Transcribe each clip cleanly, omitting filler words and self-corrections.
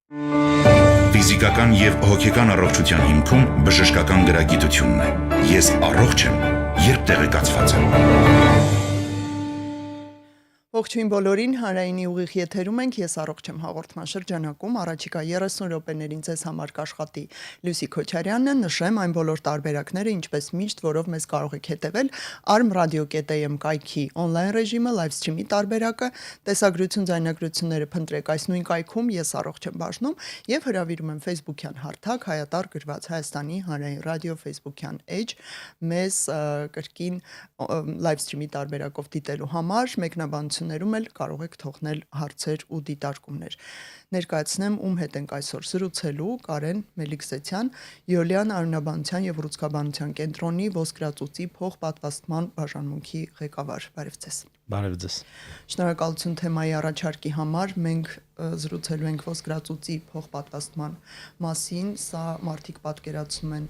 Ֆիզիկական եւ հոգեկան առողջության հիմքում բժշկական գրագիտությունն է։ Ես առողջ եմ, երբ տեղեկացված եմ։ Ողջույն բոլորին, հանրայինի ուղիղ եթերում ենք, ես առողջ եմ հաղորդման շրջանակում, առաջիկա 30 րոպեներին ձեզ համար կաշխատի Լուսի Քոչարյանը, նշեմ այն բոլոր տարբերակները, ինչպես միշտ, որով մեզ կարող եք հետևել, arm.radio.am կայքի on-line ռեժիմը, live stream-ի տարբերակը, տեսագրություն, ձայնագրությունները փնտրեք այս նույն կայքում, ես առողջ եմ բաժնում եւ հրավիրում եմ Facebook-յան հարթակ հայատար գրված Հայաստանի հանրային ռադիո Facebook-յան էջ մեզ կրկին live stream-ի տարբերակով դիտելու համար մեկնաբանություններում էլ կարող եք թողնել հարցեր ու դիտարկումներ։ Ներկայացնեմ ում հետ ենք այսօր զրուցելու Կարեն Մելիքսեցյան, Յոլիան Արյունաբանության եւ Ուռուցքաբանության կենտրոնի ոսկրածուծի փոխպատվաստման բաժանմունքի ղեկավար։ Բարև ձեզ։ Բարև ձեզ։ Շնորհակալություն թեմայի առաջարկի համար։ Մենք զրուցելու ենք ոսկրածուծի փոխպատվաստման մասին, սա մարդիկ պատկերացնում են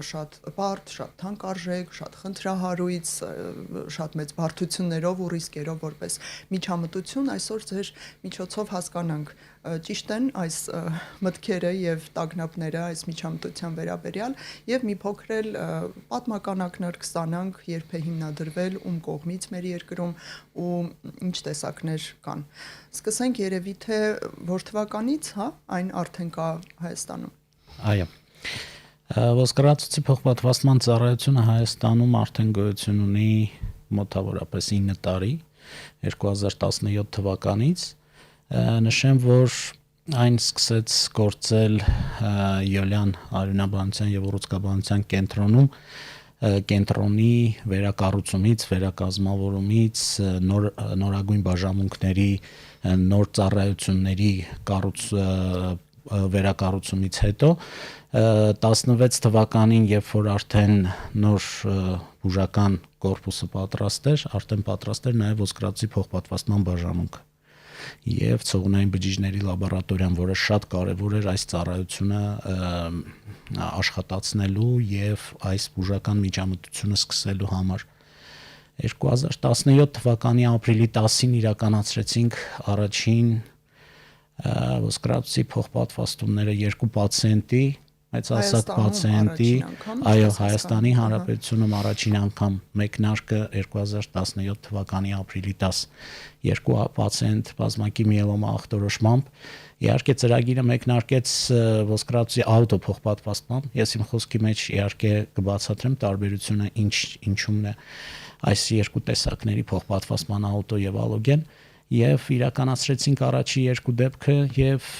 շատ բարդ, շատ թանկարժեք, շատ խնդրահարույց, շատ մեծ բարդություններով ու ռիսկերով որպես միջամտություն, այսօր ձեր միջոցով հասկանանք ճիշտ են այս մտքերը եւ տագնապները այս միջամտության վերաբերյալ եւ մի փոքր էլ պատմականակներ կստանանք, երբ է հիմնադրվել, ում կողմից մեր երկրում ու ինչ տեսակներ կան։ Սկսենք երևի թե որ թվականից, հա, այն արդեն կա Հայաստանում։ Այո։ Ոսկրածուծի փոխպատվաստման ծառայությունը Հայաստանում արդեն գոյություն ունի մոտավորապես 9 տարի, 2017 թվականից։ Նշեմ, որ այն սկսեց գործել Յոլիան Արյունաբանության եւ Ուռուցքաբանության կենտրոնում կենտրոնի վերակառուցումից, վերակազմավորումից, նորագույն բաժանմունքների, նոր ծառայությունների վերակառուցումից հետո 16 թվականին, երբ որ արդեն նոր բուժական կորպուսը պատրաստ էր, արդեն պատրաստ էր նաև ոսկրածուծի փոխպատվաստման բաժանմունքը եւ ցողունային բջիջների լաբորատորիան, որը շատ կարեւոր էր այս ծառայությունը աշխատացնելու եւ այս բուժական միջամտությունը սկսելու համար։ 2017 թվականի ապրիլի 10-ին իրականացրեցինք առաջին ոսկրածուծի փոխպատվաստումները երկու պացիենտի, մեծահասակ պացիենտի, այո, Հայաստանի Հանրապետությունում առաջին անգամ մեկնարկը 2017 թվականի ապրիլի 10 երկու պացիենտ բազմակի միելոմա ախտորոշմամբ։ Իհարկե ծրագիրը մեկնարկեց ոսկրածուծի աուտոփոխպատվաստման։ Ես իմ խոսքի մեջ իհարկե կբացատրեմ տարբերությունը ինչումն է այս երկու տեսակների փոխպատվաստման աուտո եւ ալոգեն, եւ իրականացրեցինք առաջի երկու դեպքը եւ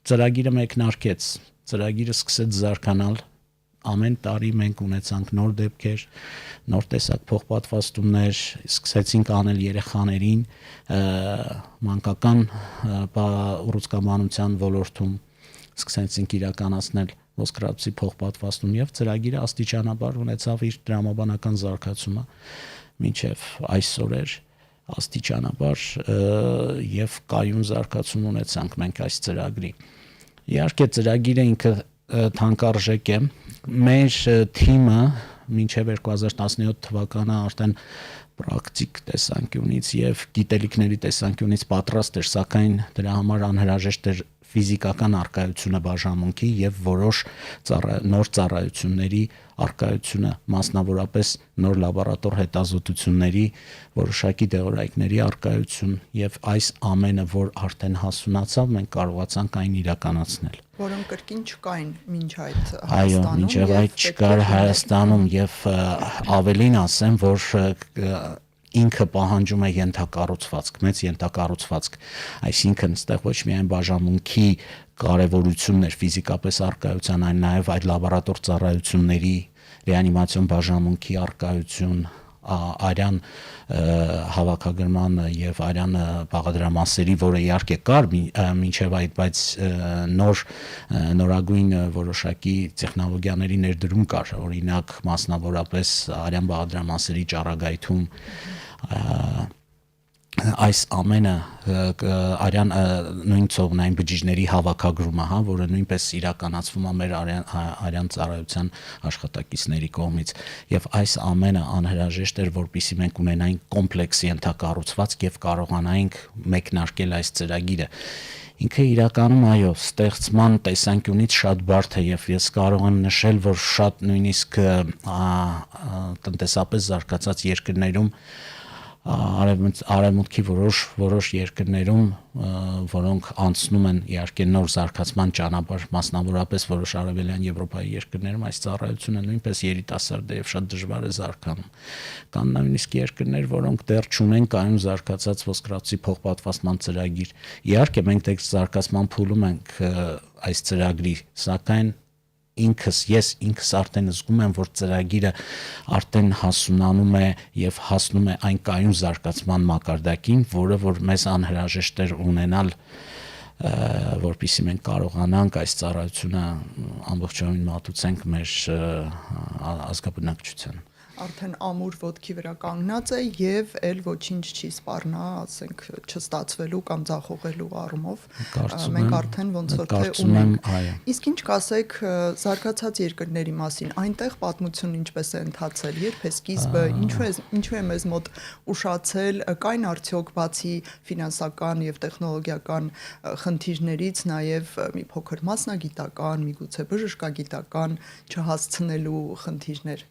ծրագիրը մեկնարկեց։ Ծրագիրը սկսեց զարգանալ, ամեն տարի մենք ունեցանք նոր դեպքեր, նոր տեսակ փոխպատվաստումներ, սկսեցինք անել երեխաներին մանկական ուռուցքաբանության ոլորտում, սկսեցինք իրականացնել ոսկրածուծի փոխպատվաստում եւ ծրագիրը աստիճանաբար ունեցավ իր դրամաբանական զարգացումը մինչեւ այսօր աստիճանաբար եւ կայուն զարգացում ունեցանք մենք այս ծրագրի։ Իհարկե ծրագիրը ինքը թանկարժեք է։ Մեր թիմը մինչև 2017 թվականը արդեն պրակտիկ տեսանկյունից եւ գիտելիքների տեսանկյունից պատրաստ էր, սակայն դրա համար անհրաժեշտ էր ֆիզիկական արկայությունը բաժանմունքի եւ որոշ նոր ծառայությունների արկայությունը, մասնավորապես նոր լաբորատոր հետազոտությունների, որոշակի դեղորայքների արկայություն եւ այս ամենը, որ արդեն հասունացավ, մենք կարողացանք այն իրականացնել։ Որոնք կրկին չկային մինչ այդ Հայաստանում։ Այո, մինչև այդ չկար Հայաստանում եւ ավելին ասեմ, որ ինքը պահանջում է ենթակառուցվածք, մեծ ենթակառուցվածք, այսինքն այստեղ ոչ միայն բաժանմունքի կարևորությունն էր ֆիզիկապես արկայության, այլ նաև այդ լաբորատոր ծառայությունների, ռեանիմացիոն բաժանմունքի արկայություն, արյան հավաքագրման եւ արյան բաղադրամասերի, որը իհարկե կար մինչեւ այդ, բայց նորագույն որոշակի տեխնոլոգիաների ներդրում կար, օրինակ մասնավորապես արյան բաղադրամասերի ճառագայթում, այս ամենը արյան նույն ցողունային բջիջների հավաքագրումը, հա, որը նույնպես իրականացվում է մեր արյան ծառայության աշխատակիցների կողմից, եւ այս ամենը անհրաժեշտ էր, որպեսզի մենք ունենայինք կոմպլեքս ենթակառուցվածք եւ կարողանայինք մեկնարկել այս ծրագիրը։ ինքը իրականում այո, ստեղծման տեսանկյունից շատ բարդ է եւ ես կարող եմ նշել, որ շատ նույնիսկ տնտեսապես զարգացած երկրներում արևմուտքի որոշ երկրներում, որոնք անցնում են իհարկե նոր զարգացման ճանապարհ, մասնավորապես որոշ արևելյան Եվրոպայի երկրներում այս ծառայությունը նույնպես երիտասարդ է եւ շատ դժվար է զարգանում։ Կան նույնիսկ երկրներ, որոնք դեռ չունեն կայուն զարգացած ոսկրածի փոխպատվաստման ծրագիր։ Իհարկե մենք դեռ զարգացման փուլում ենք այս ծրագրի, սակայն ես ինքս արդեն զգում եմ, որ ծրագիրը արդեն հասունանում է եւ հասնում է այն կայուն զարգացման մակարդակին, որը որ մեզ անհրաժեշտ էր ունենալ, որպեսզի մենք կարողանանք այս ծառայությունը ամբողջովին մատուցենք մեր ազգաբնակչությանը։ Արդեն ամուր ոտքի վրա կանգնած է եւ ել ոչինչ չի սպառնա, ասենք, չստացվելու կամ ձախողելու առումով։ Մենք արդեն ոնց որ թե ունենք։ Իսկ ինչ կասեք զարգացած երկրների մասին, այնտեղ պատմությունն ինչպես է ընթացել, երբ է սկիզբը, ինչու է մեզ մոտ ուշացել, կային արդյոք բացի ֆինանսական եւ տեխնոլոգիական խնդիրներից նաեւ մի փոքր մասնագիտական, միգուցե բժշկագիտական չհասցնելու խնդիրներ։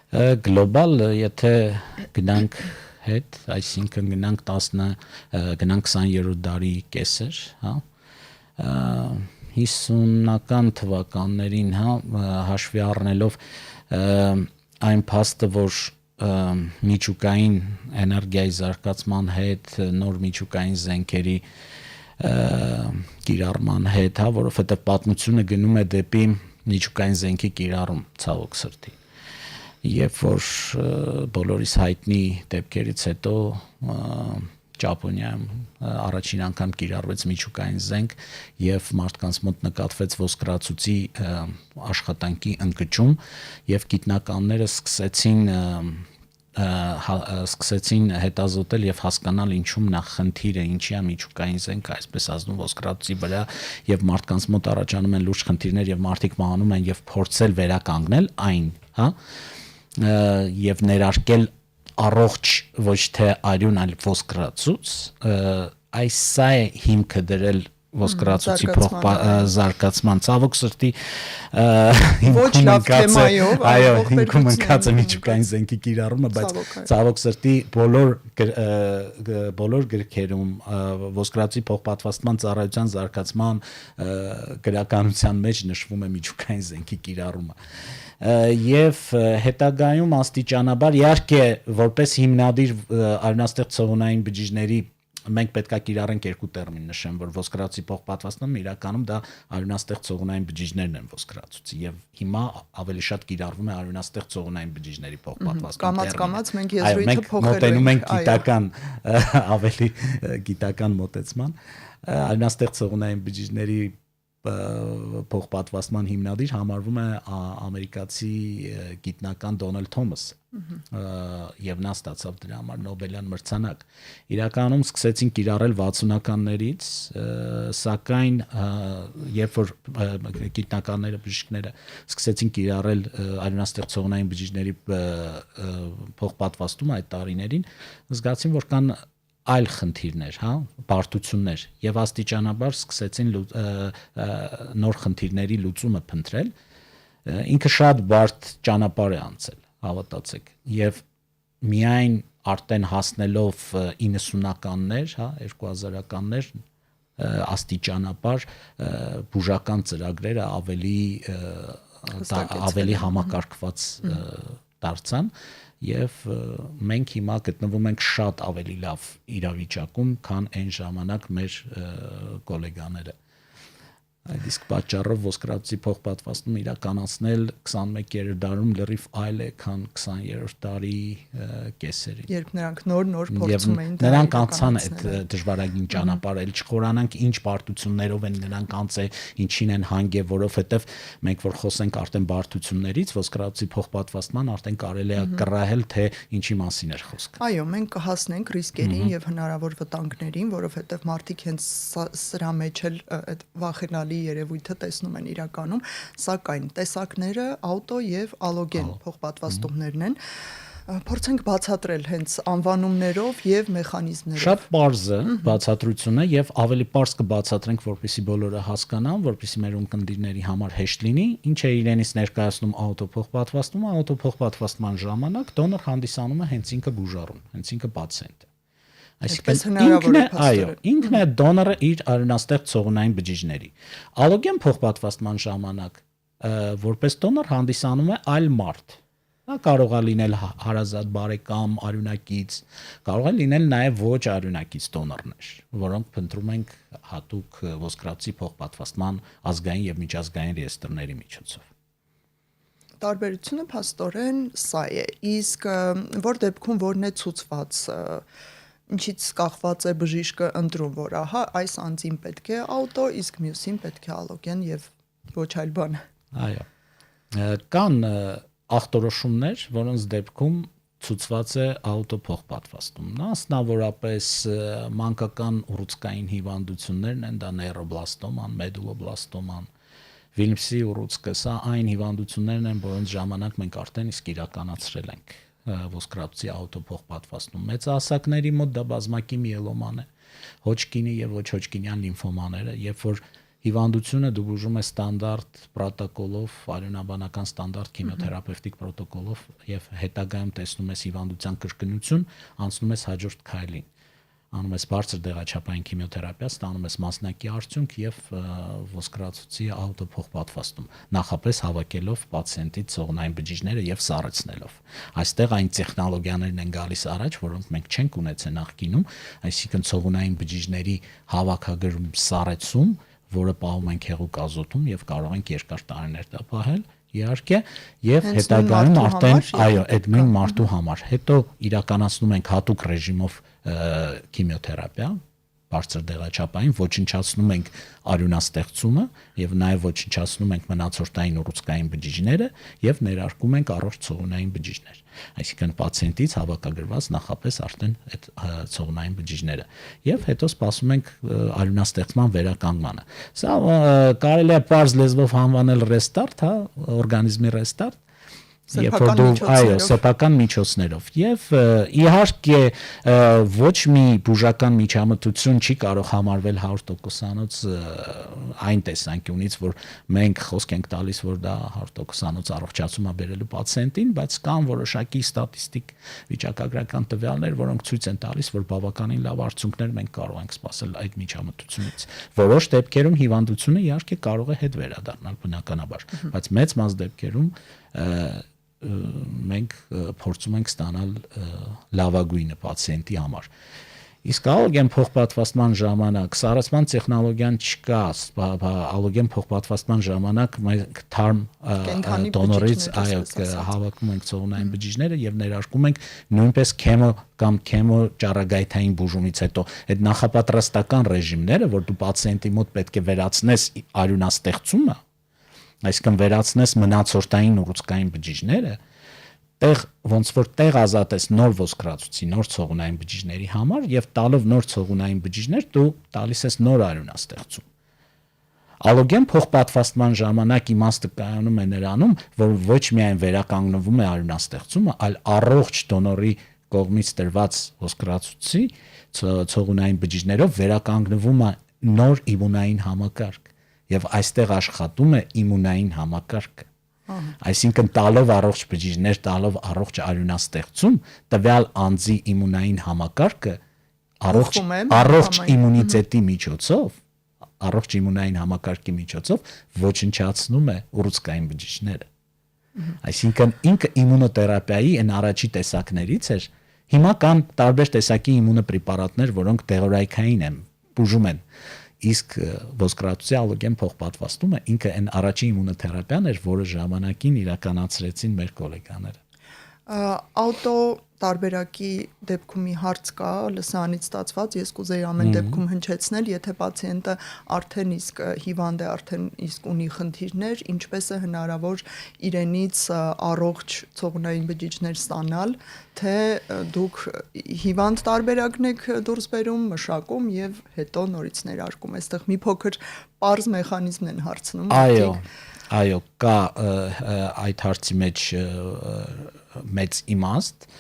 Գլոբալ, եթե գնանք հետ, այսինքն գնանք 20-րդ դարի կեսեր, հա, 50-ական թվականներին, հա, հաշվի առնելով այն փաստը, որ միջուկային էներգիայի զարգացման հետ, նոր միջուկային զենքերի կիրառման հետ, հա, որովհետև պատմությունը գնում է դեպի միջուկային զենքի կիրառում, ցավոք սրտի։ Երբ որ բոլորիս հայտնի դեպքերից հետո Ճապոնիայում առաջին անգամ կիրառվեց միջուկային զենք եւ մարդկանց մոտ նկատվեց ոսկրածուծի աշխատանքի ընկճում եւ գիտնականները սկսեցին հետազոտել եւ հասկանալ ինչու նախ խնդիրը ինչի է միջուկային զենքը այսպես ազդում ոսկրածուծի վրա եւ մարդկանց մոտ առաջանում են լուրջ խնդիրներ եւ մարդիկ մահանում են եւ փորձել վերականգնել այն, հա, եւ ներարկել առողջ ոչ թե արյուն, այլ ոսկրածուց, այս սա է հիմքը դրել ոսկրածուծի զարգացման, ցավոք սրտի ոչ լավ թեմայով, այո, հիմքում ընկած է միջուկային զենքի կիրառումը, բայց ցավոք սրտի բոլոր գրքերում ոսկրածուծի փոխպատվաստման ծառայության զարգացման գրականության մեջ նշվում է միջուկային զենքի կիրառումը։ Եվ հետագայում աստիճանաբար իհարկե որպես հիմնադիր արյունաստեղծողունային բջիջների մենք պետք է կիրառենք երկու տերմին նշեմ, որ ոսկրածուծի փոխպատվաստումը իրականում դա արյունաստեղծողունային բջիջներն են ոսկրածուծի եւ հիմա ավելի շատ կիրառվում է արյունաստեղծողունային բջիջների փոխպատվաստումը։ Կամաց մենք եզրույթը փոխել ենք, մոտենում ենք գիտական ավելի գիտական մոտեցման արյունաստեղծողունային բջիջների փոխպատվաստման հիմնադիր համարվում է ամերիկացի գիտնական Դոնալդ Թոմասը եւ նա ստացավ դրա համար Նոբելյան մրցանակ։ Իրականում սկսեցին կիրառել 60-ականներից, սակայն երբ որ գիտնականները, բժիշկները սկսեցին կիրառել արյունաստեղծողունային բջիջների փոխպատվաստումը այդ տարիներին, զգացին, որ կան այլ խնդիրներ, հա, բարդություններ եւ աստիճանաբար սկսեցին նոր խնդիրների լուծումը փնտրել։ Ինքը շատ բարդ ճանապարհ է անցել, հավատացեք, եւ միայն արդեն հասնելով 90-ականներ, հա, 2000-ականներ աստիճանաբար բուժական ծրագրերը ավելի համակարգված դարձան եւ մենք հիմա գտնվում ենք շատ ավելի լավ իրավիճակում, քան այն ժամանակ մեր գոլեգաները։ Այդ իսկ պատճառով ոսկրածուծի փոխպատվաստումը իրականացնել 21-րդ դարում լրիվ այլ է, քան 20-րդ դարի կեսերին։ Երբ նրանք նոր փորձում էին դա նրանք անցան այդ դժվարագույն ճանապարհը, ել չխորանանք ինչ բարդություններով են նրանք անցել, ինչին են հանգել, որովհետև մենք որ խոսենք արդեն բարդություններից, ոսկրածուծի փոխպատվաստման արդեն կարելի է կռահել, թե ինչի մասին էր խոսքը։ Այո, մենք կհասնենք ռիսկերին եւ հնարավոր վտանգներին, որովհետև մարդիկ հենց սրա մեջ էլ այդ վախենալի երևույթը տեսնում են իրականում, սակայն տեսակները աուտո եւ ալոգեն փոխպատվաստումներն են։ Փորձենք բացատրել հենց անվանումներով եւ մեխանիզմներով։ Շատ པարզ է բացատրությունը եւ ավելի པարզ կբացատրենք, որպեսզի բոլորը հասկանան, որպեսզի մեր ունկնդիրների համար հեշտ լինի, ինչ է իրենից ներկայացնում ավտոփոխպատվաստումը, ավտոփոխպատվաստման ժամանակ դոնոր հանդիսանում է հենց ինքը բուժառուն, հենց ինքը պացիենտը։ Ինքն է դոնորը իր արյունաստեղծ ցողունային բջիջների։ Ալոգեն փոխպատվաստման ժամանակ որպես դոնոր հանդիսանում է այլ մարդ։ Դա կարող է լինել հարազատ բարեկամ, արյունակից, կարող է լինել նաև ոչ արյունակից դոնորներ, որոնք փնտրում ենք հատուկ ոսկրածի փոխպատվաստման ազգային եւ միջազգային ռեեստրների միջոցով։ Տարբերությունը փաստորեն սա է, իսկ որ դեպքում որն է ցուցված, ինչից կախված է բժիշկը ընտրում, որ ահա այս անձին պետք է ավտո, իսկ մյուսին պետք է ալոգեն եւ ոչ այլ բան։ Այո։ Կան ախտորոշումներ, որոնց դեպքում ցուցված է ավտոփոխպատվաստումն, մասնավորապես մանկական ուռուցքային հիվանդություններն են, դա նեյրոբլաստոման, մեդուլոբլաստոման, Վիլմսի ուռուցքը, սա այն հիվանդություններն են, որոնց ժամանակ մենք արդեն իսկ իրականացրել ենք ոսկրածի ավտոփոխպատվաստում։ Մեծահասակների մոտ դա բազմակի միելոման է, հոջկինի եւ ոչ հոջկինյան լիմֆոմաները, երբ որ հիվանդությունը դու բուժում ես ստանդարտ պրոտոկոլով, արյունաբանական ստանդարտ քիմիոթերապևտիկ պրոտոկոլով եւ հետագայում տեսնում ես հիվանդության կրկնություն, անցնում ես հաջորդ քայլին։ Անում ես բարձր դեղաչափային քիմիոթերապիա, ստանում ես մասնակի արդյունք եւ ոսկրածուցի ավտոփոխպատվաստում, նախապես հավաքելով պացիենտի ցողունային բջիջները եւ սառեցնելով։ Այստեղ այն տեխնոլոգիաներն են գալիս առաջ, որոնք մենք չենք ունեցել նախկինում, այսինքն ցողունային բջիջների հավաքագրում, սառեցում, որը պահում ենք հեղուկ ազոտում եւ կարող ենք երկար տարիներ դա պահել, իհարկե, եւ հետագայում արդեն այո, այդ նույն մարդու համար։ Հետո իրականացնում ենք հատուկ ռեժիմով քիմիոթերապիա, բարձր դեղաչափային, ոչնչացնում ենք արյունաստեղծումը եւ նաեւ ոչնչացնում ենք մնացորդային ուռուցքային բջիջները եւ ներարկում ենք առողջ ցողունային բջիջներ։ Այսինքն պացիենտից հավաքագրված նախապես արդեն այդ ցողունային բջիջները եւ հետո սպասում ենք արյունաստեղծման վերականգնմանը։ Սա կարելի է պարզ լեզվով անվանել ռեստարտ, հա, օրգանիզմի ռեստարտ։ Սեփական միջոցներով եւ իհարկե ոչ մի բուժական միջամտություն չի կարող համարվել 100%-անոց այն տեսանկյունից, որ մենք խոսք ենք տալիս, որ դա 100%-անոց առողջացում է բերելու պացիենտին, բայց կան որոշակի ստատիստիկ վիճակագրական տվյալներ, որոնք ցույց են տալիս, որ բավականին լավ արդյունքներ մենք կարող ենք սպասել այդ միջամտությունից։ Որոշ դեպքերում հիվանդությունը իհարկե կարող է հետ վերադառնալ բնականաբար, բայց մեծ մաս դեպքերում մենք փորձում ենք ստանալ լավագույնը պացիենտի համար։ Իսկ ալոգեն փոխպատվաստման ժամանակ սառեցման տեխնոլոգիան չկա, ալոգեն փոխպատվաստման ժամանակ մենք թարմ դոնորից հավաքում ենք ցողունային բջիջները եւ ներարկում ենք նույնպես քեմո կամ քեմո ճառագայթային բուժումից հետո այդ նախապատրաստական ռեժիմները, որ դու պացիենտի մոտ պետք է վերացնես արյունաստեղծումը, այսինքն վերացնես մնացորդային ուռուցքային բջիջները, տեղ ոնց որ տեղ ազատես նոր ոսկրածուցի, նոր ցողունային բջիջների համար եւ տալով նոր ցողունային բջիջներ դու տալիս ես նոր արյունաստեղծում։ Ալոգեն փոխպատվաստման ժամանակ իմաստը կայանում է նրանում, որ ոչ միայն վերականգնվում է արյունաստեղծումը, այլ առողջ դոնորի կողմից տրված ոսկրածուցի ցողունային բջիջներով վերականգնվում է նոր իմունային համակարգ եւ այստեղ աշխատում է իմունային համակարգը։ Այսինքն տալով առողջ բջիջներ, տալով առողջ արյունաստեղծում, տվյալ անձի իմունային համակարգը առողջ իմունիտետի միջոցով, առողջ իմունային համակարգի միջոցով ոչնչացնում է ուռուցքային բջիջները։ Այսինքն ինքը իմունոթերապիայի այն առաջի տեսակներից էր։ Հիմա կան տարբեր տեսակի իմունոպրեպարատներ, որոնք դեղորայքային են, բուժում են։ Իսկ ոսկրածուցի ալոգեն փոխպատվաստումը ինքը այն առաջին իմունոթերապիան էր, որը ժամանակին իրականացրեցին մեր գոլեգաները։ Ավտո տարբերակի դեպքում մի հարց կա, լսանից ստացված, ես կուզեի ամեն դեպքում հնչեցնել, եթե պացիենտը արդեն իսկ հիվանդ է, արդեն իսկ ունի խնդիրներ, ինչպես է հնարավոր իրենից առողջ ցողունային բջիջներ ստանալ, թե դուք հիվանդ տարբերակն եք դուրս բերում, մշակում եւ հետո նորից ներարկում։ Այստեղ մի փոքր պարզ մեխանիզմ են հարցնում։ Այո, կա այդ հարցի մեջ մեծ իմաստ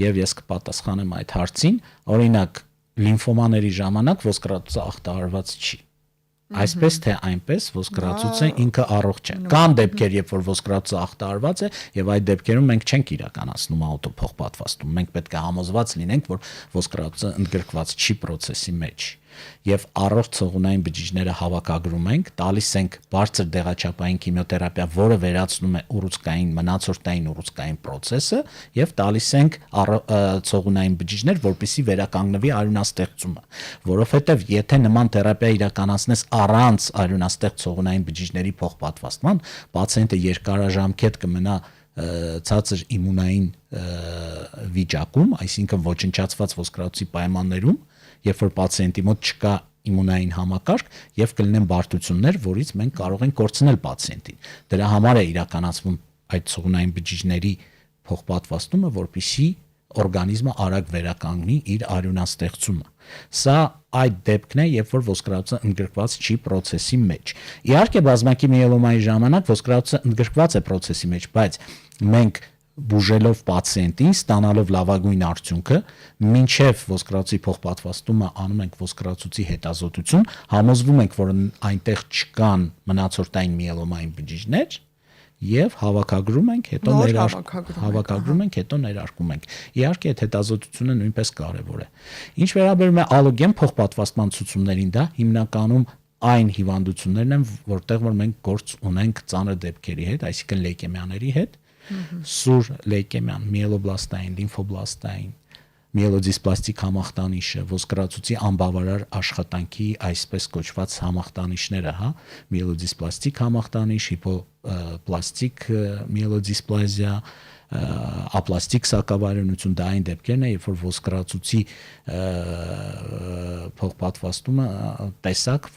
եւ ես կպատասխանեմ այդ հարցին, օրինակ լիմֆոմաների ժամանակ ոսկրածուծը ախտահարված չի։ Այսպես թե այնպես ոսկրածուծը ինքը առողջ է։ Կան դեպքեր, երբ որ ոսկրածուծը ախտահարված է եւ այդ դեպքերում մենք չենք իրականացնում աուտոփոխպատվաստում։ Մենք պետք է համոզված լինենք, որ ոսկրածուծը ընդգրկված չի process-ի մեջ եւ առողջ ցողունային բջիջները հավաքագրում ենք, տալիս ենք բարձր դեղաչափային քիմիոթերապիա, որը վերացնում է ուռուցքային մնացորդային ուռուցքային process-ը եւ տալիս ենք ցողունային բջիջներ, որպեսզի վերականգնվի արյունաստեղծումը, որովհետեւ եթե նման թերապիա իրականացնես առանց արյունաստեղծ ցողունային բջիջների փոխպատվաստման, պացիենտը երկարաժամկետ կմնա ցածր իմունային վիճակում, այսինքն ոչնչացված ոսկրածուծի պայմաններում, երբ որ պացիենտի մոտ չկա իմունային համակարգ եւ կլինեն բարդություններ, որից մենք կարող ենք կորցնել պացիենտին։ Դրա համար է իրականացվում այդ ցողունային բջիջների փոխպատվաստումը, որպեսզի օրգանիզմը արագ վերականգնի իր արյունաստեղծումը։ Սա այդ դեպքն է, երբ որ ոսկրածուծը ընդգրկված չի process-ի մեջ։ Իհարկե բազմակի միելոմայի ժամանակ ոսկրածուծը ընդգրկված է process-ի մեջ, բայց մենք բուժելով պացիենտին, ստանալով լավագույն արդյունքը, մինչև ոսկրածուծի փոխպատվաստումը անում ենք ոսկրածուծի հետազոտություն, համոզվում ենք, որ այնտեղ չկան մնացորդային միելոմային բջիջներ եւ հավաքագրում ենք, հետո ներարկում ենք։ Իհարկե այդ հետազոտությունը նույնպես կարեւոր է։ Ինչ վերաբերում է ալոգեն փոխպատվաստման ցուցումներին, դա հիմնականում այն հիվանդություններն են, որտեղ որ մենք գործ ունենք ծանր դեպքերի հետ, այսինքն լեյկեմիաների հետ, սուր լեյկեմիան, միելոբլաստային, լիմֆոբլաստային, միելոդիսպլաստիկ համախտանիշը, ոսկրածուծի անբավարար աշխատանքի այսպես կոչված համախտանիշները, հա, միելոդիսպլաստիկ համախտանիշ, հիպոպլաստիկ միելոդիսպլազիա, ապլաստիկ սակավարյունություն, դա այն դեպքերն է, երբ որ ոսկրածուծի փոխպատվաստումը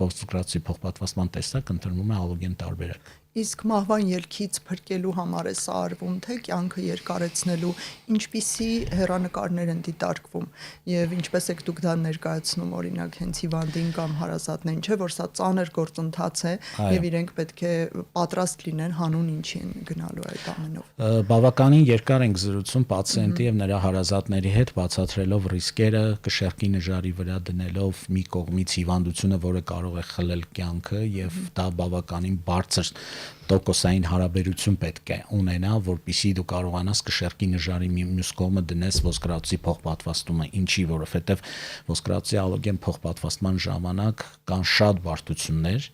ոսկրածուծի փոխպատվաստման տեսակ ընտրվում է ալոգեն տարբերակ։ Իսկ մահվան ելքից փրկելու համար է սա արվում, թե կյանքը երկարեցնելու, ինչպիսի հեռանկարներ են դիտարկվում եւ ինչպես եք դուք դա ներկայացնում, օրինակ հենց հիվանդին կամ հարազատներին, չէ՞ որ սա ծանր գործընթաց է եւ իրենք պետք է պատրաստ լինեն հանուն ինչի են գնալու այդ ամենով։ Բավականին երկար ենք զրուցում պացիենտի եւ նրա հարազատների հետ, բացատրելով ռիսկերը, կշեռքի նժարի վրա դնելով մի կողմից հիվանդությունը, որը կարող է խլել կյանքը եւ դա բավականին բարձր տոկոսային հարաբերություն պետք է ունենա, որպեսզի դու կարողանաս կշեռքի նժարի մյուս կողմը դնես ոսկրածուծի փոխպատվաստումը, ինչի, որովհետև ոսկրածուծի ալոգեն փոխպատվաստման ժամանակ կան շատ բարդություններ,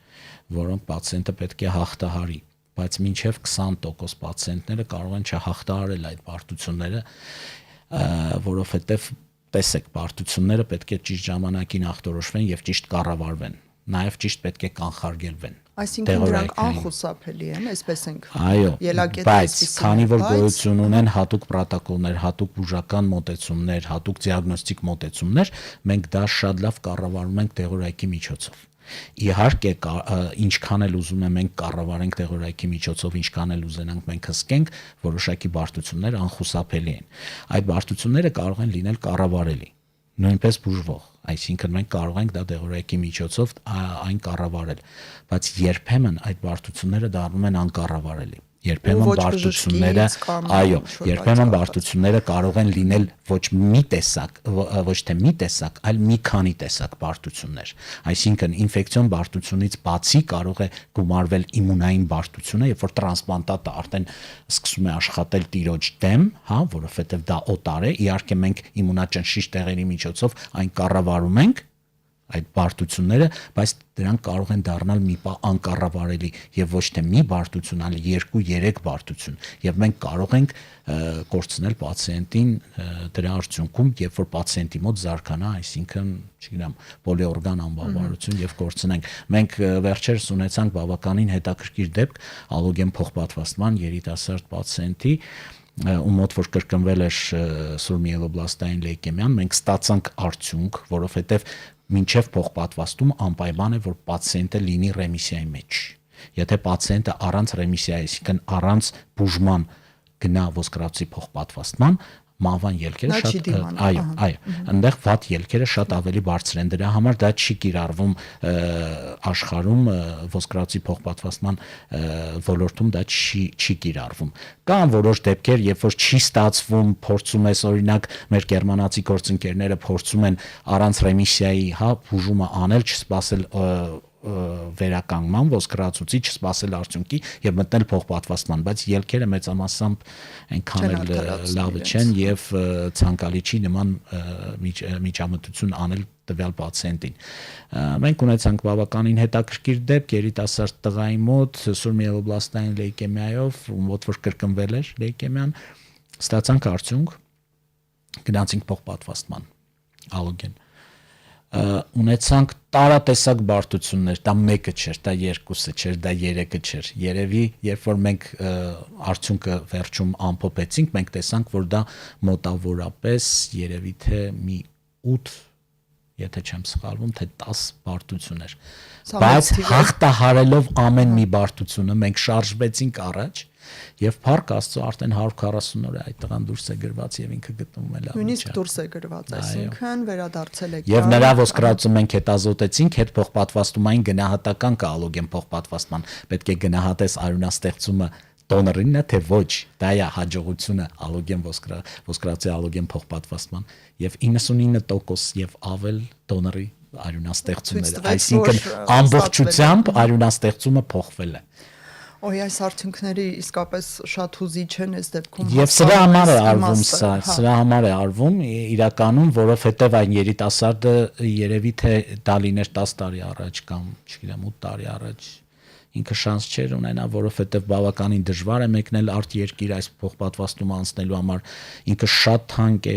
որոնք պացիենտը պետք է հաղթահարի, բայց մինչև 20% պացիենտները կարող են չհաղթահարել այդ բարդությունները, որովհետև տեսեք, բարդությունները պետք է ճիշտ ժամանակին ախտորոշվեն եւ ճիշտ կառավարվեն, նաեւ ճիշտ պետք է կանխարգելվեն։ Այսինքն դրանք անխուսափելի են, այսպես ենք ելակետը, բայց քանի որ գոյություն ունեն հատուկ պրոտոկոլներ, հատուկ բուժական մոտեցումներ, հատուկ դիագնոստիկ մոտեցումներ, մենք դա շատ լավ կառավարում ենք դեղորայքի միջոցով։ Իհարկե, ինչքան էլ ուզում եմ մենք կառավարենք դեղորայքի միջոցով, ինչքան էլ ուզենանք մենք հսկենք, որոշակի բարդություններ անխուսափելի են։ Այդ բարդությունները կարող են լինել կառավարելի, նույնպես բուժվող, այսինքն մենք կարող ենք դա դեղորայքի միջոցով այն կառավարել, բայց երբեմն այդ բարդությունները դառնում են անկառավարելի։ Երբեմն բարդությունները, երբեմն բարդությունները կարող են լինել ոչ թե մի տեսակ, այլ մի քանի տեսակ բարդություններ։ Այսինքն ինֆեկցիոն բարդությունից բացի կարող է գումարվել իմունային բարդությունը, երբ որ տրանսպլանտատը արդեն սկսում է աշխատել տիրոջ դեմ, հա, որովհետև դա օտար է, իհարկե մենք իմունաճնշիչ տեղերի միջոցով այն կառավարում ենք այդ բարդությունները, բայց դրանք կարող են դառնալ մի բան անկառավարելի եւ ոչ թե մի բարդություն, այլ 2-3 բարդություն եւ մենք կարող ենք կորցնել պացիենտին դրա արդյունքում, երբ որ պացիենտի մոտ զարգանա, այսինքն, չգիտեմ, պոլիօրգան անբավարարություն եւ կորցնենք։ Մենք վերջերս ունեցանք բավականին հետաքրքիր դեպք ալոգեն փոխպատվաստման երիտասարդ պացիենտի ու մոտ որ կրկնվել էր սուր միելոբլաստային լեյկեմիան, մենք ստացանք արդյունք, որովհետեւ մինչև փոխպատվաստում անպայման է, որ պացիենտը լինի ռեմիսիայի մեջ։ Եթե պացիենտը առանց ռեմիսիայի, այսինքն առանց բուժման գնա ոսկրածուծի փոխպատվաստման, մանվան ելքերը Նա չի շատ դիմանում, այո, ահա։ այո, այնտեղ վատ ելքերը շատ ավելի բարձր են, դրա համար դա չի կիրառվում աշխարհում ոսկրածի փոխպատվաստման ոլորտում դա չի կիրառվում։ Կան որոշ դեպքեր, երբ որ չի ստացվում, փորձում ես օրինակ մեր գերմանացի գործընկերները փորձում են առանց ռեմիսիայի, բուժումը անել, չսպասել վերականգնման ոսկրածուցի չսպասել արդյունքի եւ մտնել փոխպատվաստման, բայց ելքերը մեծամասամբ այնքան էլ լավը չեն եւ ցանկալի չի նման միջամտություն անել տվյալ պացիենտին։ Մենք ունեցանք բավականին հետաքրքիր դեպք երիտասարդ տղայի մոտ սուրմիելոբլաստային լեյկեմիայով, ոնց որ կրկնվել էր լեյկեմիան, ստացանք արդյունք, գնացինք փոխպատվաստման ալոգեն ունեցանք տարատեսակ բարդություններ, դա մեկը չէր, դա երկուսը չէր, դա երեքը չէր։ Երևի, երբ որ մենք արդյունքը վերջում ամփոփեցինք, մենք տեսանք, որ դա մոտավորապես երևի թե մի 8, եթե չեմ սխալվում, թե 10 բարդություն էր։ Բայց հաղթահարելով ամեն մի բարդությունը մենք շարժվեցինք առաջ եւ փառք Աստծո արդեն 140 օր է այդ տղան դուրս է գրված եւ ինքը գտնվում է լավ։ Նույնիսկ դուրս է գրված, այսինքն վերադարձել է։ Եվ նրա ոսկրածը մենք հետազոտեցինք, հետ փոխպատվաստումային գնահատական կա ալոգեն փոխպատվաստման, պետք է գնահատես արյունաստեղծումը դոնորինն է թե ոչ, դա է հաջողությունը ալոգեն ոսկրածի ալոգեն փոխպատվաստման եւ 99% եւ ավել դոնորի արյունաստեղծումները, այսինքն ամբողջությամբ արյունաստեղծումը փոխվել է։ Ոյ այս արդյունքների իսկապես շատ հուզիչ են այս դեպքում։ Եվ սրա համար է արվում սա, սրա համար է արվում իրականում, որովհետև այն երիտասարդը երևի թե դա լիներ 10 տարի առաջ կամ, չգիտեմ, 8 տարի առաջ ինքը շանս չէր ունենա, որովհետև բավականին դժվար է մեկնել արտերկիր այս փոխպատվաստումը անցնելու համար, ինքը շատ թանկ է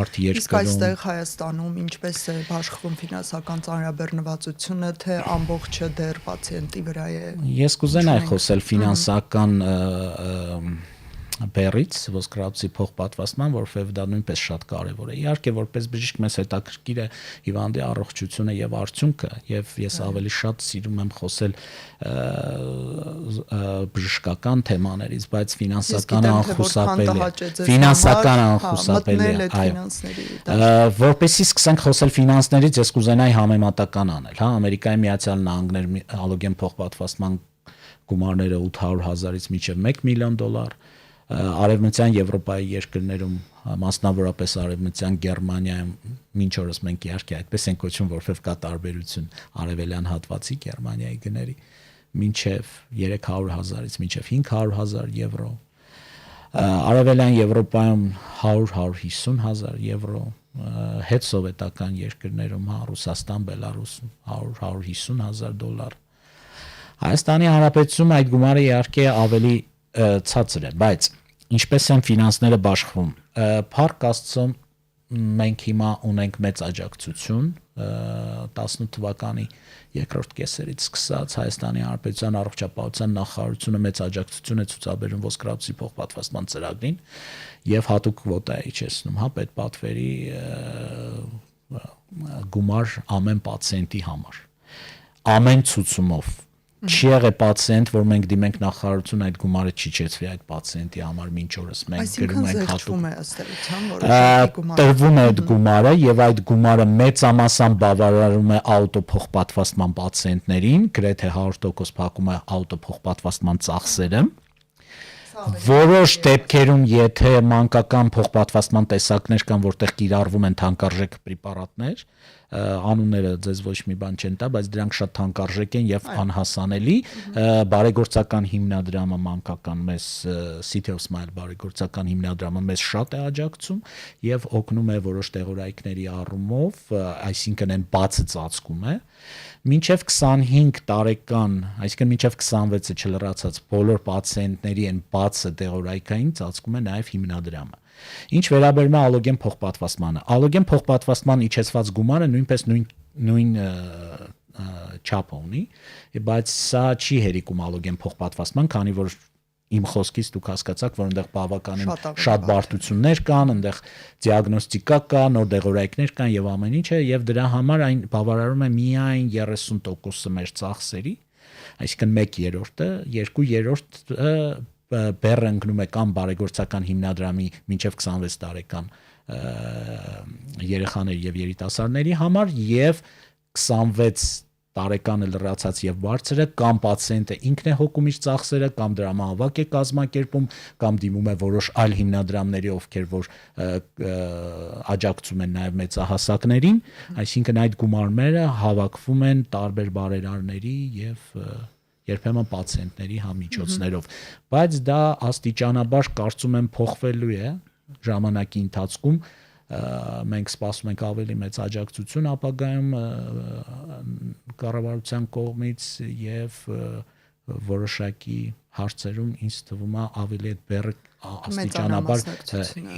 արտերկրում։ Իսկ այստեղ Հայաստանում ինչպես է բաշխվում ֆինանսական ծանրաբեռնվածությունը, թե ամբողջը դեռ պացիենտի վրա է։ Ես կուզենայի խոսել ֆինանսական բերից ոսկրածի փոխպատվաստման, որովհետև դա նույնպես շատ կարևոր է։ Իհարկե, որպես բժիշկ մեզ հետաքրքիր է հիվանդի առողջությունը եւ արդյունքը, եւ ես ավելի շատ սիրում եմ խոսել բժշկական թեմաներից, բայց ֆինանսականը անխուսափելի է, այո։ Որպեսզի սկսենք խոսել ֆինանսներից, ես կուզենայի համեմատական անել, Ամերիկայի Միացյալ Նահանգներ ալոգեն փոխպատվաստման գումարները 800,000-ից մինչև $1 միլիոն, Արևմտյան Եվրոպայի երկրներում, մասնավորապես Արևմտյան Գերմանիայում, մինչ օրս մենք իհարկե այդպես ենք կոչում, որովհետև կա տարբերություն արևելյան հատվածի Գերմանիայի գների, մինչև 300,000-ից մինչև 500,000 եվրո, Արևելյան Եվրոպայում 100-150,000 եվրո, հետսովետական երկրներում, Ռուսաստան, Բելարուս 100-150,000 Հայաստանի Հանրապետությունում այդ գումարը իհարկե ավելի ցածր է, բայց ինչպես են ֆինանսները բաշխվում։ Փառք Աստծո, մենք հիմա ունենք մեծ աջակցություն 18 թվականի երկրորդ կեսերից սկսած Հայաստանի Հանրապետության առողջապահության նախարարությունը մեծ աջակցություն է ցուցաբերում ոսկրածի փոխպատվաստման ծրագրին եւ հատուկ կվոտա է իջեցնում, պետպատվերի գումար ամեն պացիենտի համար։ Ամեն ցուցումով չի եղել պացիենտ, որ մենք դիմենք նախարարություն այդ գումարը չիջեցվի այդ պացիենտի համար մինչ օրս մենք գրում ենք հատուկ տրվում է այդ գումարը եւ այդ գումարը մեծամասամբ բավարարում է աուտոփոխպատվաստման պացիենտներին, գրեթե 100% փակում է աուտոփոխպատվաստման ծախսերը։ Որոշ դեպքերում, եթե մանկական փոխպատվաստման տեսակներ կան, որտեղ կիրառվում են թանկարժեք պրեպարատներ, անունները ձեզ ոչ մի բան չեն տա, բայց դրանք շատ թանկարժեք են եւ անհասանելի, բարեգործական հիմնադրամը մանկական մեզ City of Smile բարեգործական հիմնադրամը մեզ շատ է աջակցում եւ օգնում է որոշ տեղորայքների առումով, այսինքն այն բացը ծածկում է մինչև 25 տարեկան, այսինքն մինչև 26-ը չլրացած բոլոր պացիենտների են բացը տեղորայքային ծածկում է նաև հիմնադրամը։ Ինչ վերաբերում է ալոգեն փոխպատվաստմանը, ալոգեն փոխպատվաստման իջեցված գումարը նույնպես նույն չափ ունի, բայց սա չի հերիկում ալոգեն փոխպատվաստման, քանի որ իմ խոսքից դուք հասկացաք, որ այնտեղ բավականին շատ բարդություններ կան, այնտեղ դիագնոստիկա կա, նոր դեղորայքներ կան եւ ամեն ինչը, եւ դրա համար այն բավարարում է միայն 30% մեր ծախսերի, այսինքն 1/3, 2/3 բեռը ընկնում է կամ բարեգործական հիմնադրամի մինչև 26 տարեկան երեխաների եւ երիտասարդների համար եւ 26 տարեկանը լրացած եւ բարձրը կամ պացիենտը ինքն է հոգում իր ծախսերը կամ դրամահավաք է կազմակերպում կամ դիմում է որոշ այլ հիմնադրամների, ովքեր որ աջակցում են նաեւ մեծահասակներին, այսինքն այդ գումարները հավաքվում են տարբեր բարերարների եւ երբեմն պացիենտների համիջոցներով, բայց դա աստիճանաբար կարծում եմ փոխվելու է ժամանակի ընթացքում մենք սպասում ենք ավելի մեծ աջակցություն ապագայում կառավարության կողմից եւ որոշակի հարցերում ինձ թվում է ավելի այդ բեռը աստիճանաբար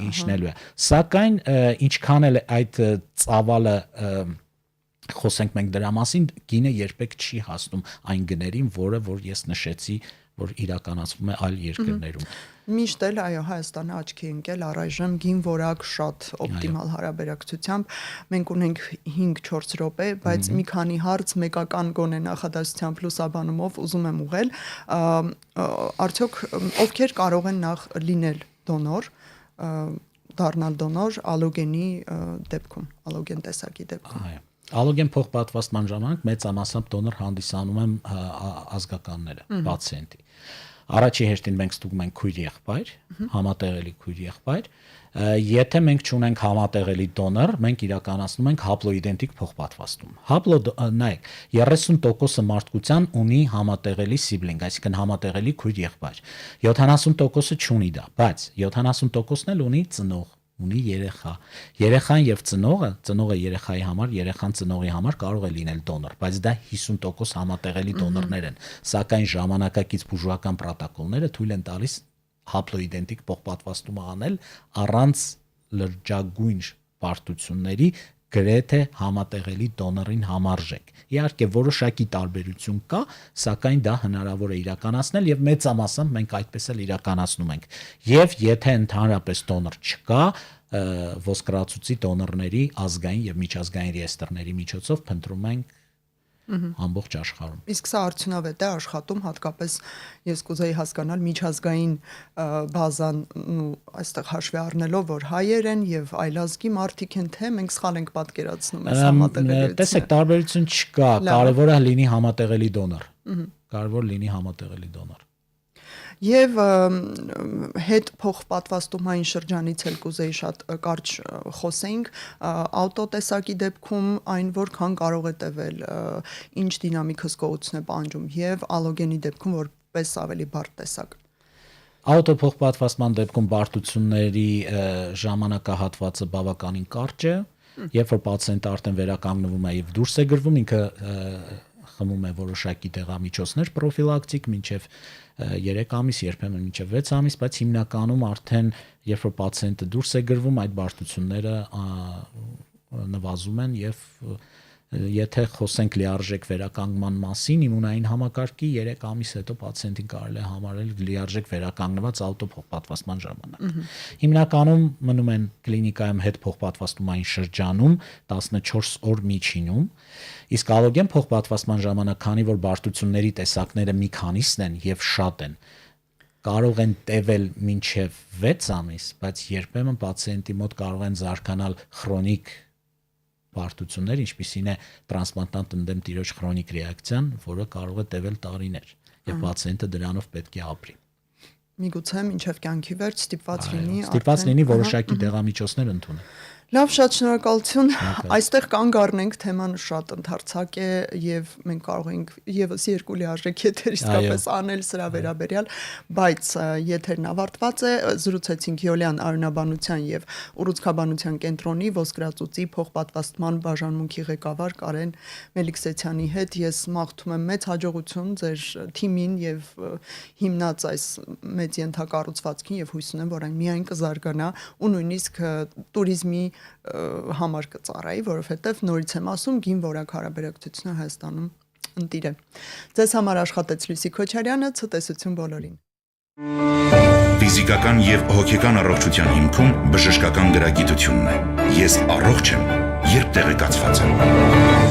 իջնելու է, սակայն ինչքան էլ այդ ծավալը խոսենք մենք դրա մասին, գինը երբեք չի հասնում այն գներին, որը որ ես նշեցի, որ իրականացվում է այլ երկրներում։ Միշտ էլ այո, Հայաստանը աչքի ընկել առայժմ գին որակ շատ օպտիմալ հարաբերակցությամբ, մենք ունենք 5-4 րոպե, բայց մի քանի հարց մեկական գոնե նախադասությամբ լուսաբանումով ուզում եմ ուղղել, արդյոք ովքեր կարող են նախ լինել դոնոր, դառնալ դոնոր ալոգենի դեպքում, ալոգեն տեսակի դեպքում։ Այո։ Ալոգեն փոխպատվաստման ժամանակ մեծամասամբ դոնոր հանդիսանում են ազգականները, պացիենտի։ Առաջի հերթին մենք ստուգում ենք քույր եղբայր, համատեղելի քույր եղբայր։ Եթե մենք չունենք համատեղելի դոնոր, մենք իրականացնում ենք հապլոիդենտիկ փոխպատվաստում։ Նայեք, 30% մարդկության ունի համատեղելի սիբլինգ, այսինքն համատեղելի քույր եղբայր։ 70%-ը չունի դա, բայց 70%-ն էլ ունի ծնող, ունի երեխա։ Երեխան եւ ծնողը երեխայի համար, երեխան ծնողի համար կարող է լինել դոնոր, բայց դա 50% համատեղելի դոնորներ են։ Սակայն ժամանակակից բուժուական պրոտոկոլները թույլ են տալիս հապլոիդենտիկ փոխպատվաստում անել առանց լրջագույն բարդությունների գրեթե համատեղելի դոնորին համարժեք։ Իհարկե որոշակի տարբերություն կա, սակայն դա հնարավոր է իրականացնել եւ մեծամասամբ մենք այդպես էլ իրականացնում ենք։ Եվ եթե ընդհանրապես դոնոր չկա, ոսկրածուցի դոնորների ազգային եւ միջազգային ռեեստրների միջոցով փնտրում ենք ամբողջ աշխարհում։ Իսկ սա արդյունավետ է աշխատում, հատկապես ես կուզեի հասկանալ միջազգային բազան այստեղ հաշվի առնելով, որ հայեր են եւ այլազգի մարդիկ են, թե մենք սխալ ենք պատկերացնում այս համատեղելիությունը։ Տեսեք, տարբերություն չկա, կարևորը լինի համատեղելի դոնոր։ Կարևոր լինի համատեղելի դոնոր։ Եվ հետ փոխպատվաստումային շրջանից էլ կուզեի շատ կարճ խոսենք ավտոտեսակի դեպքում այն որքան կարող է տևել, ինչ դինամիկ հսկողություն է պահանջում եւ ալոգենի դեպքում որպես ավելի բարդ տեսակ։ Ավտոփոխպատվաստման դեպքում բարդությունների ժամանակահատվածը բավականին կարճ է, երբ որ պացիենտը արդեն վերականգնվում է եւ դուրս է գրվում, ինքը խմում է որոշակի դեղամիջոցներ պրոֆիլակտիկ մինչև 3 ամիս, երբեմն մինչև 6 ամիս, բայց հիմնականում արդեն երբ որ պացիենտը դուրս է գրվում, այդ բարդությունները նվազում են եւ եթե խոսենք լիարժեք վերականգնման մասին, իմունային համակարգի 3 ամիս հետո պացիենտին կարելի է համարել լիարժեք վերականգնված ավտոփոխպատվաստման ժամանակ։ Հիմնականում մնում են կլինիկայում հետ փոխպատվաստումային շրջանում 14 օր միջինում, իսկ ալոգեն փոխպատվաստման ժամանակ, քանի որ բարդությունների տեսակները մի քանիսն են եւ շատ են, կարող են տևել մինչև 6 ամիս, բայց երբեմն պացիենտի մոտ կարող են զարգանալ քրոնիկ բարդություններ, ինչպիսին է տրանսպլանտանտ ընդդեմ տիրոջ քրոնիկ ռեակցիան, որը կարող է տևել տարիներ, եւ պացիենտը դրանով պետք է ապրի։ Միգուցե մինչև կյանքի վերջ ստիպված լինի որոշակի դեղամիջոցներ ընդունել։ Լավ, շատ շնորհակալություն։ Այստեղ կանգ առնենք, թեման շատ ընդարձակ է եւ մենք կարող ենք եւս երկու լիարժեք եթեր իսկապես անել սրա վերաբերյալ, բայց եթերն ավարտված է, զրուցեցինք Յոլյան արյունաբանության եւ ուռուցքաբանության կենտրոնի ոսկրածուծի փոխպատվաստման բաժանմունքի ղեկավար Կարեն Մելիքսեթյանի հետ։ Ես մաղթում եմ մեծ հաջողություն ձեր թիմին եւ հիմնած այս մեծ ենթակառուցվածքին եւ հույս ունեմ, որ այն միայն կզարգանա ու նույնիսկ տուրիզմի համար կծառայի, որովհետև նորից եմ ասում, գին որակ հարաբերակցությունը Հայաստանում ընտիր է։ Ձեզ համար աշխատեց Լուսի Քոչարյանը, ցտեսություն բոլորին։ Ֆիզիկական եւ հոգեկան առողջության հիմքում բժշկական գրագիտությունն է։ Ես առողջ եմ, երբ տեղեկացված եմ։